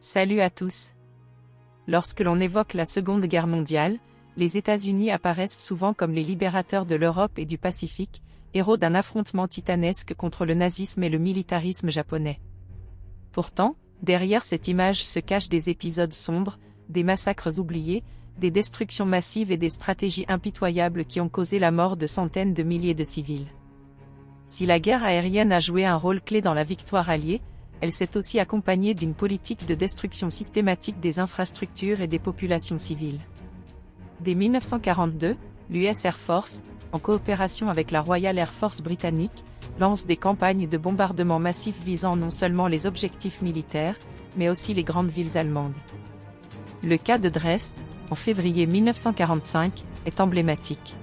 Salut à tous. Lorsque l'on évoque la Seconde Guerre mondiale, les États-Unis apparaissent souvent comme les libérateurs de l'Europe et du Pacifique, héros d'un affrontement titanesque contre le nazisme et le militarisme japonais. Pourtant, derrière cette image se cachent des épisodes sombres, des massacres oubliés, des destructions massives et des stratégies impitoyables qui ont causé la mort de centaines de milliers de civils. Si la guerre aérienne a joué un rôle clé dans la victoire alliée, elle s'est aussi accompagnée d'une politique de destruction systématique des infrastructures et des populations civiles. Dès 1942, l'US Air Force, en coopération avec la Royal Air Force britannique, lance des campagnes de bombardement massifs visant non seulement les objectifs militaires, mais aussi les grandes villes allemandes. Le cas de Dresde, en février 1945, est emblématique.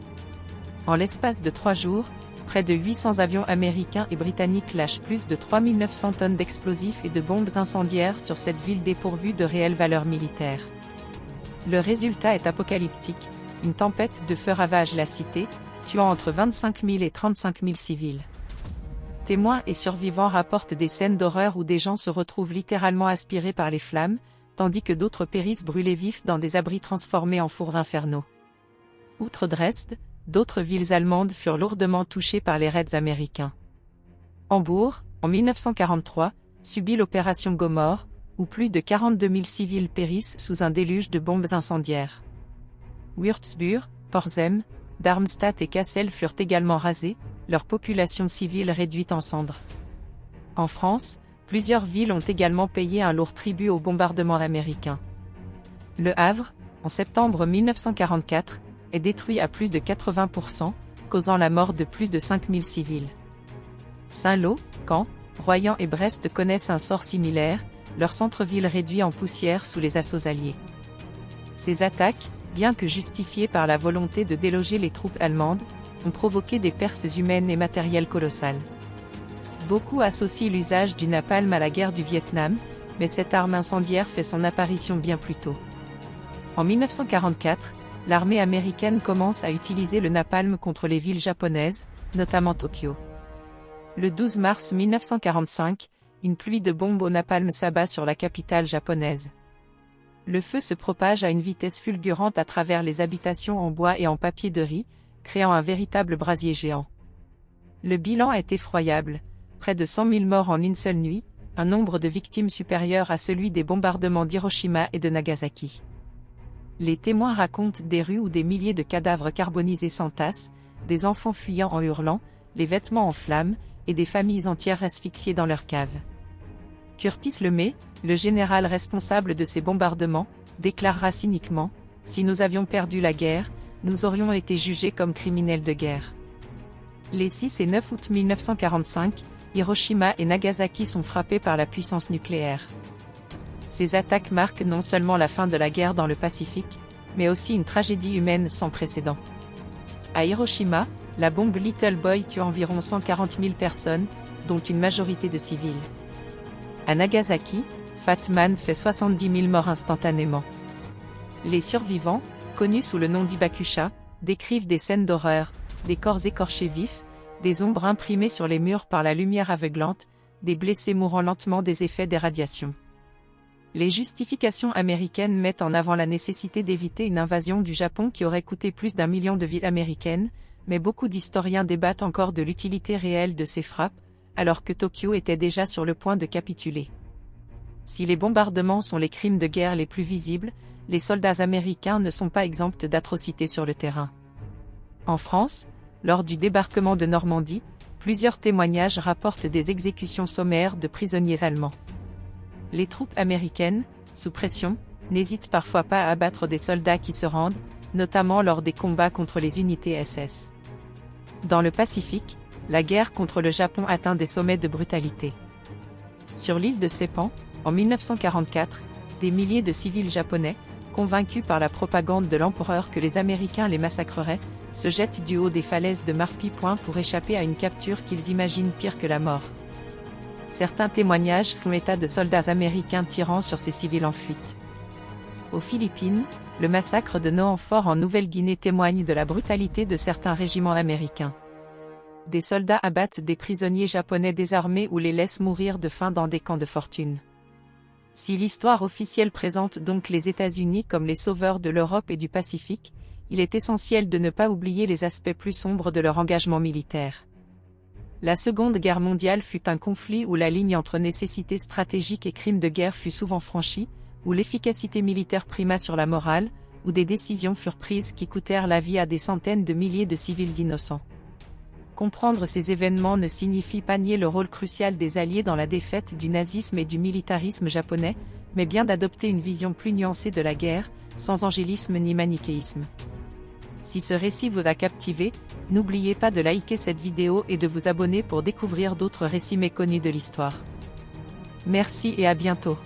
En l'espace de 3 jours, près de 800 avions américains et britanniques lâchent plus de 3900 tonnes d'explosifs et de bombes incendiaires sur cette ville dépourvue de réelle valeur militaire. Le résultat est apocalyptique, une tempête de feu ravage la cité, tuant entre 25 000 et 35 000 civils. Témoins et survivants rapportent des scènes d'horreur où des gens se retrouvent littéralement aspirés par les flammes, tandis que d'autres périssent brûlés vifs dans des abris transformés en fours infernaux. Outre Dresde, d'autres villes allemandes furent lourdement touchées par les raids américains. Hambourg, en 1943, subit l'opération Gomorrhe, où plus de 42 000 civils périssent sous un déluge de bombes incendiaires. Würzburg, Potsdam, Darmstadt et Kassel furent également rasés, leur population civile réduite en cendres. En France, plusieurs villes ont également payé un lourd tribut aux bombardements américains. Le Havre, en septembre 1944, est détruit à plus de 80%, causant la mort de plus de 5000 civils. Saint-Lô, Caen, Royan et Brest connaissent un sort similaire, leur centre-ville réduit en poussière sous les assauts alliés. Ces attaques, bien que justifiées par la volonté de déloger les troupes allemandes, ont provoqué des pertes humaines et matérielles colossales. Beaucoup associent l'usage du napalm à la guerre du Vietnam, mais cette arme incendiaire fait son apparition bien plus tôt. En 1944, l'armée américaine commence à utiliser le napalm contre les villes japonaises, notamment Tokyo. Le 12 mars 1945, une pluie de bombes au napalm s'abat sur la capitale japonaise. Le feu se propage à une vitesse fulgurante à travers les habitations en bois et en papier de riz, créant un véritable brasier géant. Le bilan est effroyable, près de 100 000 morts en une seule nuit, un nombre de victimes supérieur à celui des bombardements d'Hiroshima et de Nagasaki. Les témoins racontent des rues où des milliers de cadavres carbonisés s'entassent, des enfants fuyant en hurlant, les vêtements en flammes, et des familles entières asphyxiées dans leurs caves. Curtis LeMay, le général responsable de ces bombardements, déclarera cyniquement : « Si nous avions perdu la guerre, nous aurions été jugés comme criminels de guerre. » Les 6 et 9 août 1945, Hiroshima et Nagasaki sont frappés par la puissance nucléaire. Ces attaques marquent non seulement la fin de la guerre dans le Pacifique, mais aussi une tragédie humaine sans précédent. À Hiroshima, la bombe Little Boy tue environ 140 000 personnes, dont une majorité de civils. À Nagasaki, Fat Man fait 70 000 morts instantanément. Les survivants, connus sous le nom d'Hibakusha, décrivent des scènes d'horreur, des corps écorchés vifs, des ombres imprimées sur les murs par la lumière aveuglante, des blessés mourant lentement des effets des radiations. Les justifications américaines mettent en avant la nécessité d'éviter une invasion du Japon qui aurait coûté plus d'1 million de vies américaines, mais beaucoup d'historiens débattent encore de l'utilité réelle de ces frappes, alors que Tokyo était déjà sur le point de capituler. Si les bombardements sont les crimes de guerre les plus visibles, les soldats américains ne sont pas exempts d'atrocités sur le terrain. En France, lors du débarquement de Normandie, plusieurs témoignages rapportent des exécutions sommaires de prisonniers allemands. Les troupes américaines, sous pression, n'hésitent parfois pas à abattre des soldats qui se rendent, notamment lors des combats contre les unités SS. Dans le Pacifique, la guerre contre le Japon atteint des sommets de brutalité. Sur l'île de Saipan, en 1944, des milliers de civils japonais, convaincus par la propagande de l'empereur que les Américains les massacreraient, se jettent du haut des falaises de Marpi Point pour échapper à une capture qu'ils imaginent pire que la mort. Certains témoignages font état de soldats américains tirant sur ces civils en fuite. Aux Philippines, le massacre de Noan Fort en Nouvelle-Guinée témoigne de la brutalité de certains régiments américains. Des soldats abattent des prisonniers japonais désarmés ou les laissent mourir de faim dans des camps de fortune. Si l'histoire officielle présente donc les États-Unis comme les sauveurs de l'Europe et du Pacifique, il est essentiel de ne pas oublier les aspects plus sombres de leur engagement militaire. La Seconde Guerre mondiale fut un conflit où la ligne entre nécessité stratégique et crime de guerre fut souvent franchie, où l'efficacité militaire prima sur la morale, où des décisions furent prises qui coûtèrent la vie à des centaines de milliers de civils innocents. Comprendre ces événements ne signifie pas nier le rôle crucial des Alliés dans la défaite du nazisme et du militarisme japonais, mais bien d'adopter une vision plus nuancée de la guerre, sans angélisme ni manichéisme. Si ce récit vous a captivé, n'oubliez pas de liker cette vidéo et de vous abonner pour découvrir d'autres récits méconnus de l'histoire. Merci et à bientôt.